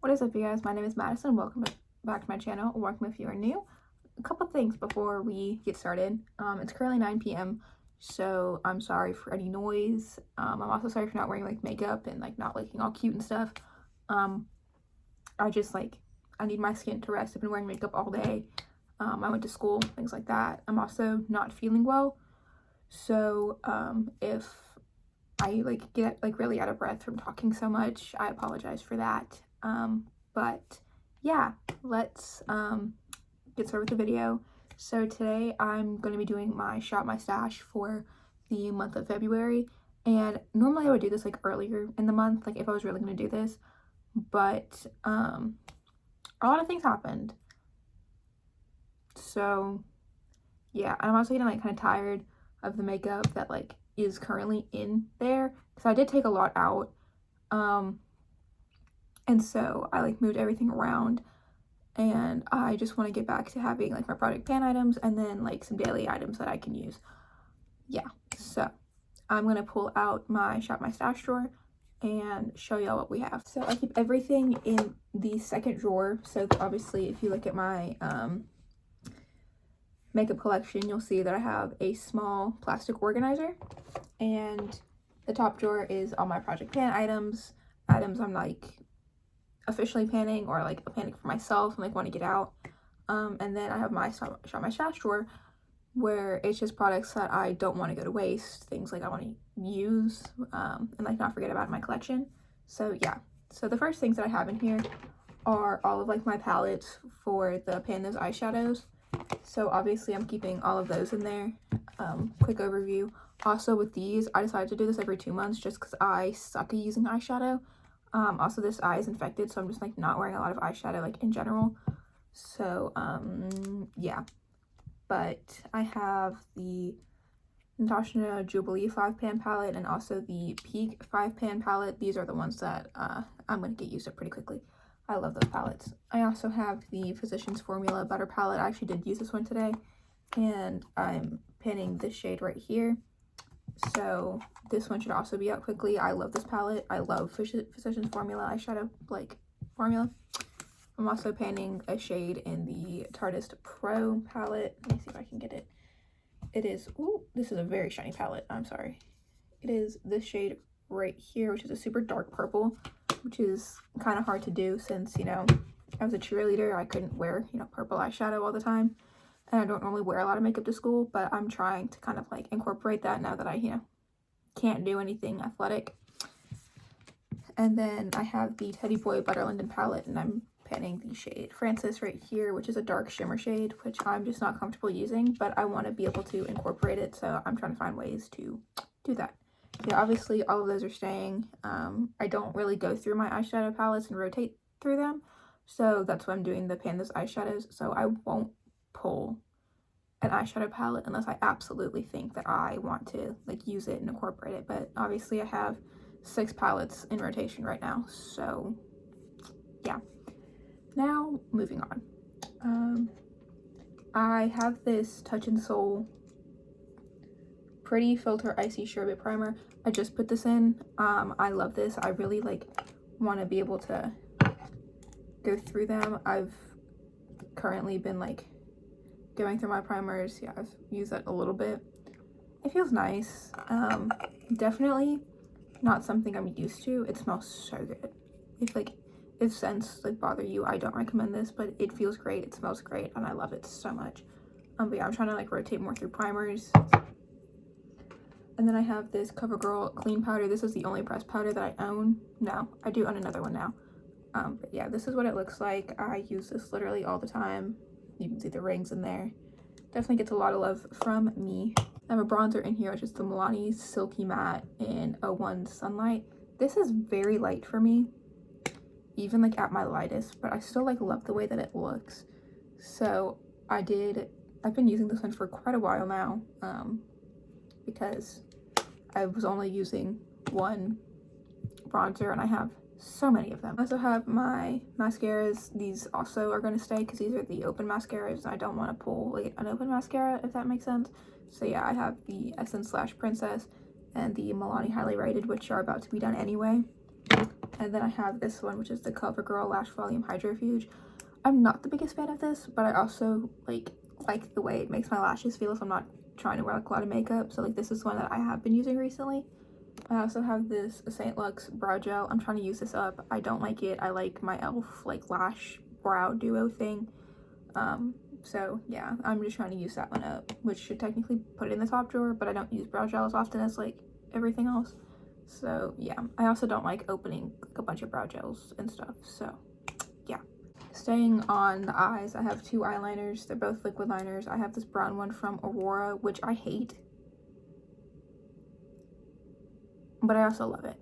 What is up, you guys? My name is Madison. Welcome back to my channel. Welcome if you are new. A couple things before we get started. It's currently 9 p.m. so I'm sorry for any noise. I'm also sorry for not wearing like makeup and like not looking all cute and stuff. I need my skin to rest. I've been wearing makeup all day. I went to school, things like that. I'm also not feeling well, so if I get really out of breath from talking so much, I apologize for that. But yeah, let's get started with the video. So today I'm going to be doing my Shop My Stash for the month of February, and normally I would do this like earlier in the month, like if I was really going to do this, but a lot of things happened. So yeah, I'm also getting like kind of tired of the makeup that like is currently in there, because I did take a lot out, and so I like moved everything around, and I just want to get back to having like my product pan items and then like some daily items that I can use. Yeah, so I'm gonna pull out my Shop My Stash drawer and show y'all what we have. So I keep everything in the second drawer. So obviously if you look at my makeup collection, you'll see that I have a small plastic organizer, and the top drawer is all my project pan items I'm like officially panning or like panning for myself and like want to get out. And then I have my Shop My Stash drawer where it's just products that I don't want to go to waste, things like I want to use and like not forget about in my collection. So yeah, so the first things that I have in here are all of like my palettes for the Pan Those eyeshadows. So obviously I'm keeping all of those in there. Quick overview. Also with these, I decided to do this every 2 months just because I suck at using eyeshadow. Also this eye is infected, so I'm just like not wearing a lot of eyeshadow like in general. So yeah, but I have the Natasha Jubilee 5-pan palette and also the Peak 5-pan palette. These are the ones that I'm going to get used up pretty quickly. I love those palettes. I also have the Physicians Formula Butter palette. I actually did use this one today, and I'm pinning this shade right here. So this one should also be out quickly. I love this palette. I love Physicians Formula eyeshadow like formula. I'm also panning a shade in the Tartist Pro palette. Let me see if I can get it. It is, ooh, this is a very shiny palette. I'm sorry. It is this shade right here, which is a super dark purple, which is kind of hard to do since, you know, I was a cheerleader. I couldn't wear, you know, purple eyeshadow all the time. And I don't normally wear a lot of makeup to school, but I'm trying to kind of like incorporate that now that I, you know, can't do anything athletic. And then I have the Teddy Boy Butter Linden palette, and I'm panning the shade Francis right here, which is a dark shimmer shade, which I'm just not comfortable using, but I want to be able to incorporate it, so I'm trying to find ways to do that. Yeah, obviously all of those are staying. I don't really go through my eyeshadow palettes and rotate through them, so that's why I'm doing the Pan Those eyeshadows. So I won't pull an eyeshadow palette unless I absolutely think that I want to like use it and incorporate it. But obviously I have 6 palettes in rotation right now, so yeah. Now moving on, I have this Touch in Soul Pretty Filter Icy Sherbet Primer. I just put this in. I love this. I really like want to be able to go through them. I've currently been like going through my primers. Yeah, I've used that a little bit. It feels nice. Definitely not something I'm used to. It smells so good. If scents like bother you, I don't recommend this, but it feels great, it smells great, and I love it so much. But yeah, I'm trying to like rotate more through primers. And then I have this CoverGirl clean powder. This is the only pressed powder that I own. No, I do own another one now. But yeah, this is what it looks like. I use this literally all the time. You can see the rings in there. Definitely gets a lot of love from me. I have a bronzer in here, which is the Milani Silky Matte in 01 Sunlight. This is very light for me, even like at my lightest, but I still like love the way that it looks. So I've been using this one for quite a while now, because I was only using one bronzer and I have so many of them. I also have my mascaras. These also are going to stay because these are the open mascaras, and I don't want to pull like an open mascara, if that makes sense. So yeah, I have the Essence Princess and the Milani Highly Rated, which are about to be done anyway. And then I have this one, which is the CoverGirl Lash Volume Hydrofuge. I'm not the biggest fan of this, but I also like the way it makes my lashes feel if I'm not trying to wear like a lot of makeup. So like this is one that I have been using recently. I also have this St. Lux brow gel. I'm trying to use this up. I don't like it. I like my e.l.f. like lash brow duo thing. So yeah, I'm just trying to use that one up, which should technically put it in the top drawer, but I don't use brow gel as often as like everything else. So yeah, I also don't like opening like a bunch of brow gels and stuff. So yeah. Staying on the eyes, I have two eyeliners. They're both liquid liners. I have this brown one from Aurora, which I hate, but I also love it.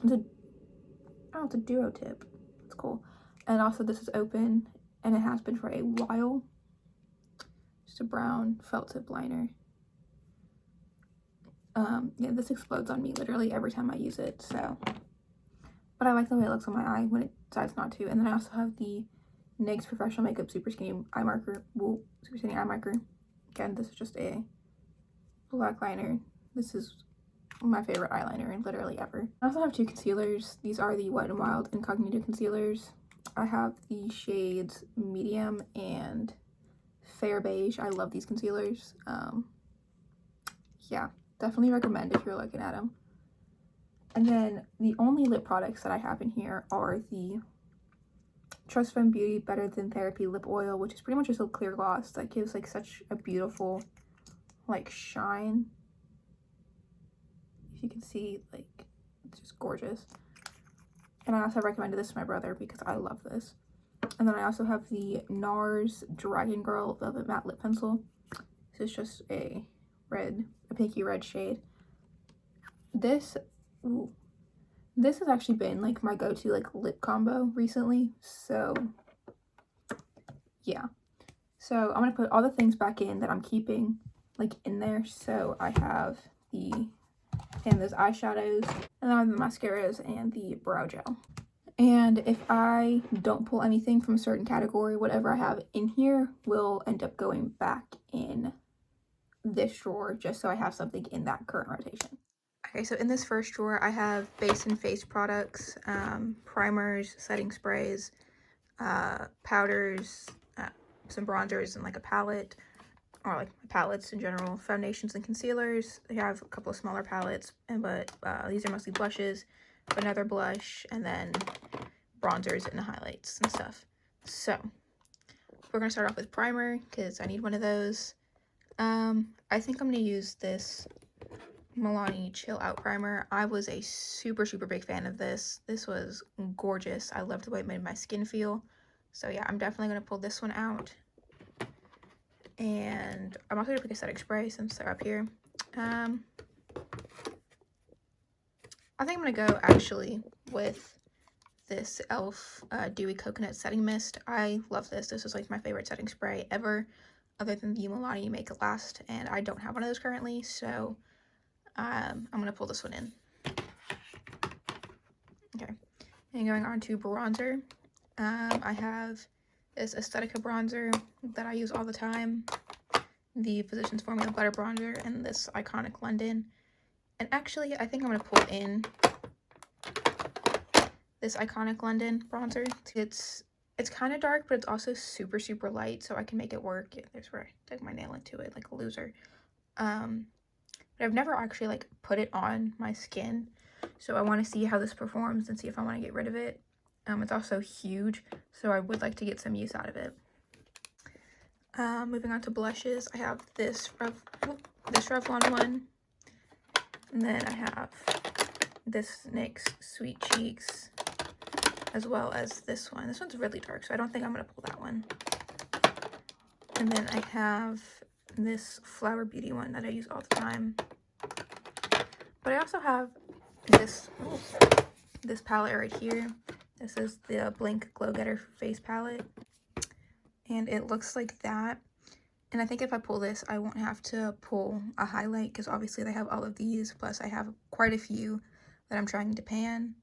It's a duo tip. It's cool. And also this is open, and it has been for a while. Just a brown felt tip liner. Yeah, this explodes on me literally every time I use it, so. But I like the way it looks on my eye when it decides not to. And then I also have the NYX Professional Makeup Super Skinny Eye Marker. Whoa, Super Skinny Eye Marker. Again, this is just a black liner. This is my favorite eyeliner literally ever. I also have two concealers. These are the Wet n Wild Incognito concealers. I have the shades Medium and Fair Beige. I love these concealers. Yeah, definitely recommend if you're looking at them. And then the only lip products that I have in here are the Trust Fund Beauty Better Than Therapy Lip Oil, which is pretty much just a clear gloss that gives like such a beautiful like shine. If you can see, like, it's just gorgeous. And I also recommended this to my brother because I love this. And then I also have the NARS Dragon Girl Velvet Matte Lip Pencil. This is just a pinky red shade. This has actually been like my go-to like lip combo recently. So yeah. So I'm gonna put all the things back in that I'm keeping like in there. So I have those eyeshadows, and then I have the mascaras and the brow gel. And if I don't pull anything from a certain category, whatever I have in here will end up going back in this drawer, just so I have something in that current rotation. Okay, so in this first drawer, I have base and face products, primers, setting sprays, powders, some bronzers, and like a palette, or like palettes in general, foundations and concealers. I have a couple of smaller palettes, but these are mostly blushes, another blush, and then bronzers and highlights and stuff. So we're gonna start off with primer because I need one of those. I think I'm gonna use this Milani Chill Out Primer. I was a super big fan of this. This was gorgeous. I loved the way it made my skin feel. So yeah, I'm definitely gonna pull this one out. And I'm also gonna pick a setting spray since they're up here. I think I'm gonna go actually with this e.l.f. Dewy Coconut Setting Mist. I love this. This is like my favorite setting spray ever, other than the Milani Make It Last, and I don't have one of those currently, so I'm gonna pull this one in. Okay, and going on to bronzer, I have this Aesthetica bronzer that I use all the time, the Physicians Formula Butter Bronzer, and this Iconic London. And actually, I think I'm gonna pull in this Iconic London bronzer. It's kind of dark, but it's also super light, so I can make it work. Yeah, there's where I dug my nail into it like a loser. But I've never actually like put it on my skin, so I want to see how this performs and see if I want to get rid of it. It's also huge, so I would like to get some use out of it. Moving on to blushes, I have this Revlon one, and then I have this NYX Sweet Cheeks, as well as this one. This one's really dark, so I don't think I'm gonna pull that one. And then I have this Flower Beauty one that I use all the time. But I also have this palette right here. This is the Blink Glow Getter Face Palette. And it looks like that. And I think if I pull this, I won't have to pull a highlight, because obviously they have all of these. Plus I have quite a few that I'm trying to pan.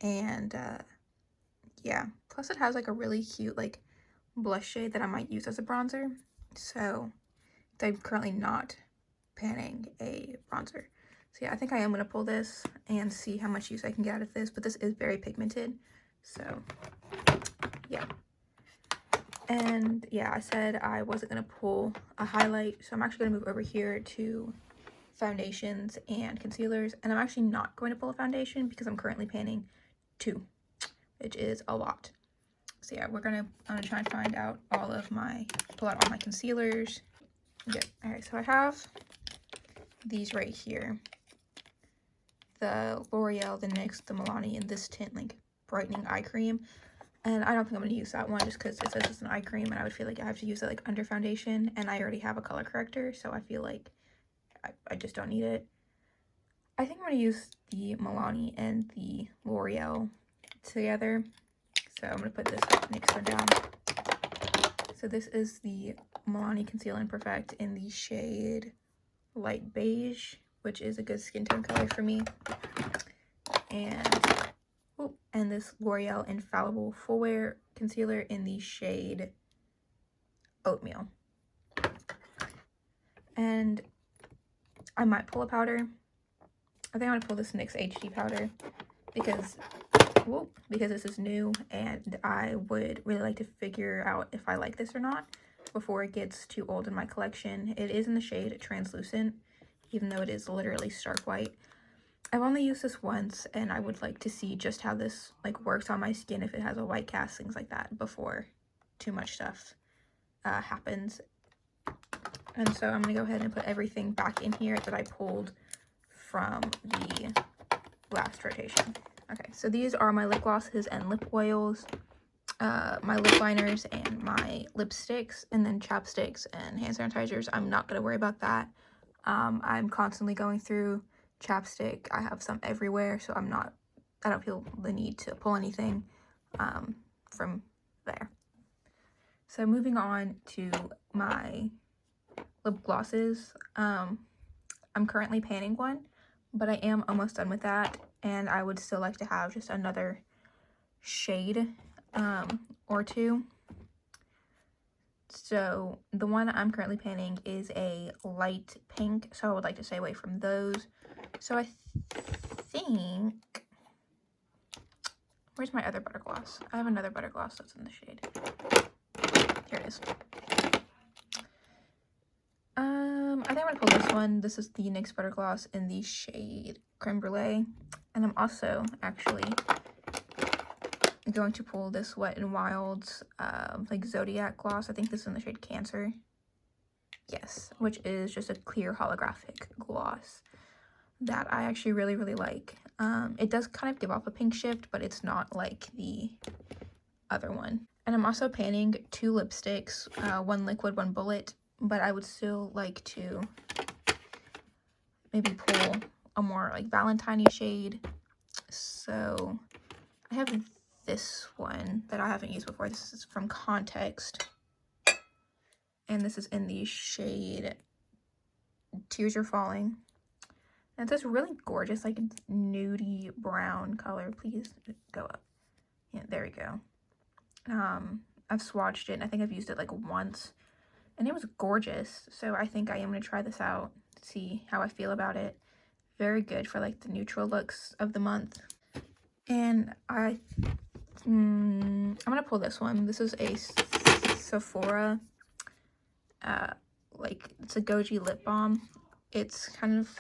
And yeah, plus it has like a really cute like blush shade that I might use as a bronzer. So I'm currently not panning a bronzer. So yeah, I think I am going to pull this and see how much use I can get out of this, but this is very pigmented. So yeah. And yeah, I said I wasn't going to pull a highlight, so I'm actually going to move over here to foundations and concealers, and I'm actually not going to pull a foundation because I'm currently panning 2, which is a lot. So yeah, I'm gonna try and find out pull out all my concealers. Okay, all right, so I have these right here. The L'Oreal, the NYX, the Milani, and this tint, like, brightening eye cream. And I don't think I'm going to use that one just because it says it's an eye cream, and I would feel like I have to use it, like, under foundation, and I already have a color corrector, so I feel like I just don't need it. I think I'm going to use the Milani and the L'Oreal together. So I'm going to put this NYX one down. So this is the Milani Conceal and Perfect in the shade Light Beige, which is a good skin tone color for me. And this L'Oreal Infallible Full Wear Concealer in the shade Oatmeal. And I might pull a powder. I think I'm going to pull this NYX HD powder because this is new, and I would really like to figure out if I like this or not before it gets too old in my collection. It is in the shade Translucent, even though it is literally stark white. I've only used this once, and I would like to see just how this, like, works on my skin, if it has a white cast, things like that, before too much stuff happens. And so I'm going to go ahead and put everything back in here that I pulled from the last rotation. Okay, so these are my lip glosses and lip oils, my lip liners and my lipsticks, and then chapsticks and hand sanitizers. I'm not going to worry about that. I'm constantly going through chapstick. I have some everywhere, so I don't feel the need to pull anything from there. So moving on to my lip glosses. I'm currently panning one, but I am almost done with that, and I would still like to have just another shade or two. So the one I'm currently panning is a light pink, so I would like to stay away from those. So I think, where's my other butter gloss? I have another butter gloss that's in the shade. Here it is. I think I'm gonna pull this one. This is the NYX butter gloss in the shade Creme Brulee, and I'm also actually going to pull this Wet n Wild's like Zodiac gloss. I think this is in the shade Cancer. Yes, which is just a clear holographic gloss that I actually really, really like. It does kind of give off a pink shift, but it's not like the other one. And I'm also panning 2 lipsticks, one liquid, one bullet, but I would still like to maybe pull a more like Valentine-y shade. So I have this one that I haven't used before. This is from Context, and this is in the shade Tears Are Falling. And it's this really gorgeous, like, nudie brown color. Please go up. Yeah, there we go. I've swatched it, and I think I've used it like once, and it was gorgeous. So I think I am going to try this out, see how I feel about it. Very good for like the neutral looks of the month. And I'm gonna pull this one. This is a Sephora, like, it's a Goji lip balm. It's kind of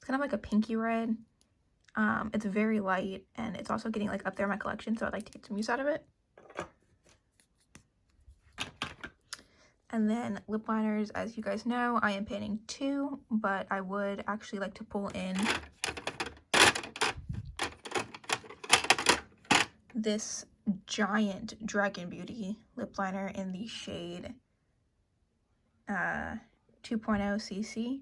like a pinky red. It's very light, and it's also getting like up there in my collection, so I'd like to get some use out of it. And then lip liners, as you guys know, I am panning 2, but I would actually like to pull in this giant Dragon Beauty lip liner in the shade 2.0 CC.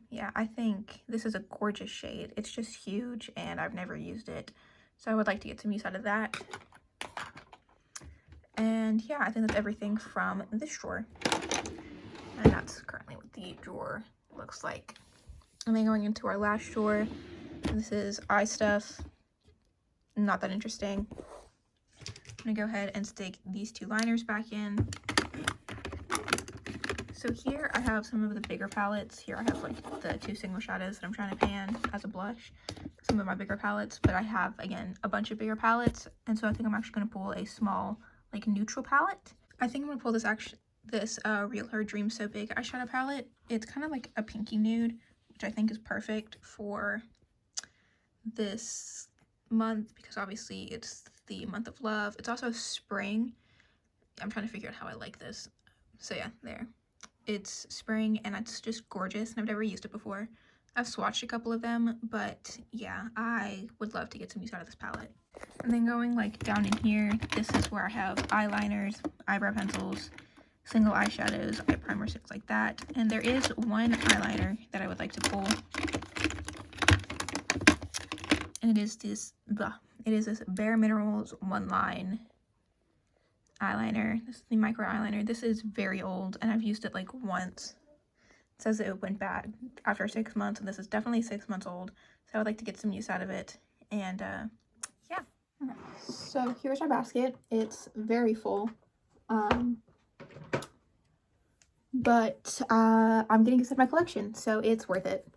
Yeah, I think this is a gorgeous shade. It's just huge, and I've never used it, so I would like to get some use out of that. And yeah, I think that's everything from this drawer, and that's currently what the drawer looks like. And then going into our last drawer, this is eye stuff. Not that interesting. I'm gonna go ahead and stick these 2 liners back in. So here I have some of the bigger palettes. Here I have like the 2 single shadows that I'm trying to pan as a blush. Some of my bigger palettes, but I have, again, a bunch of bigger palettes. And so I think I'm actually going to pull a small, like, neutral palette. I think I'm going to pull this Real Her Dream So Big eyeshadow palette. It's kind of like a pinky nude, which I think is perfect for this month because obviously it's the month of love. It's also spring. I'm trying to figure out how I like this. So yeah, there. It's spring and it's just gorgeous and I've never used it before. I've swatched a couple of them, but yeah, I would love to get some use out of this palette. And then going like down in here, this is where I have eyeliners, eyebrow pencils, single eyeshadows, eye primers, things like that. And there is one eyeliner that I would like to pull. And it is this Bare Minerals One Line eyeliner. This is the micro eyeliner. This is very old and I've used it like once. It says it went bad after 6 months and this is definitely 6 months old. So I would like to get some use out of it. And yeah. Okay. So here's our basket. It's very full. But I'm getting to set my collection, so it's worth it.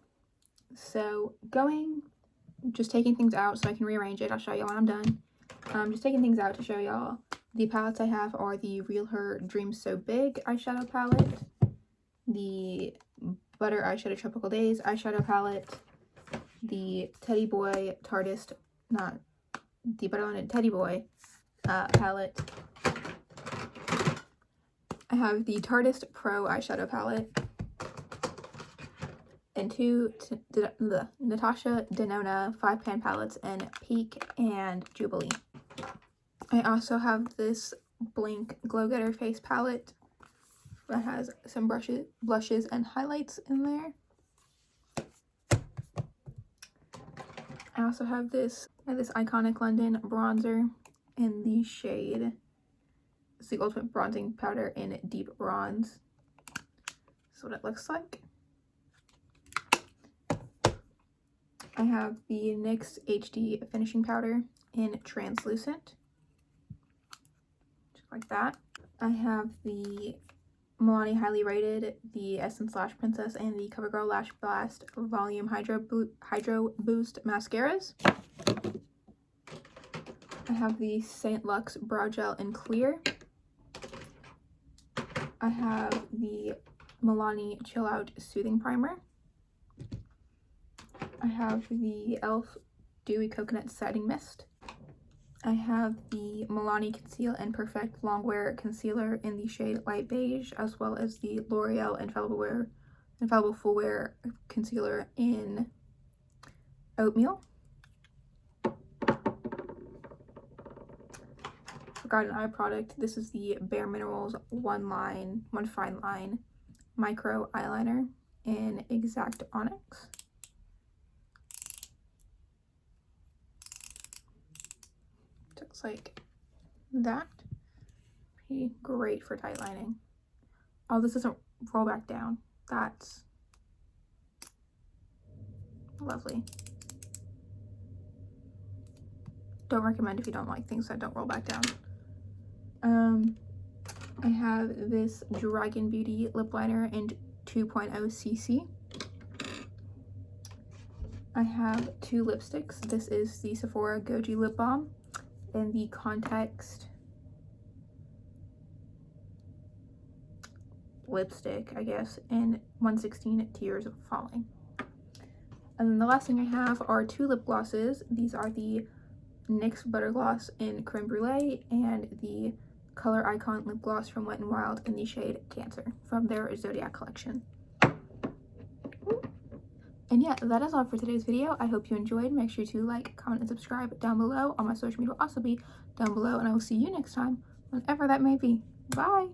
So just taking things out so I can rearrange it. I'll show you when I'm done. Just taking things out to show y'all. The palettes I have are the Real Her Dream So Big eyeshadow palette, the Butter Eyeshadow Tropical Days eyeshadow palette, the Teddy Boy Tartist, not the Butter London Teddy Boy palette. I have the Tartist Pro eyeshadow palette, and 2 Natasha Denona 5-pan palettes in Peak and Jubilee. I also have this Blink Glow Getter face palette that has some blushes and highlights in there. I also have this Iconic London bronzer in the shade. It's the Ultimate Bronzing Powder in Deep Bronze. This is what it looks like. I have the NYX HD Finishing Powder in Translucent. Just like that. I have the Milani Highly Rated, the Essence Lash Princess, and the CoverGirl Lash Blast Volume Hydro Boost Mascaras. I have the Saint Luxe Brow Gel in Clear. I have the Milani Chill Out Soothing Primer. I have the e.l.f. Dewy Coconut Setting Mist. I have the Milani Conceal and Perfect Longwear Concealer in the shade Light Beige, as well as the L'Oreal Infallible Full Wear Concealer in Oatmeal. Forgotten eye product. This is the Bare Minerals One Fine Line Micro Eyeliner in Exact Onyx. Looks like that. Pretty great for tight lining. Oh, this doesn't roll back down. That's lovely. Don't recommend if you don't like things that don't roll back down. I have this Dragon Beauty lip liner in 2.0 cc. I have 2 lipsticks. This is the Sephora Goji Lip Balm in the Context lipstick, I guess, in 116 Tears Falling. And then the last thing I have are 2 lip glosses. These are the NYX Butter Gloss in Creme Brulee and the Color Icon Lip Gloss from Wet n Wild in the shade Cancer from their Zodiac collection. And yeah, that is all for today's video. I hope you enjoyed. Make sure to like, comment, and subscribe down below. All my social media will also be down below, and I will see you next time, whenever that may be. Bye!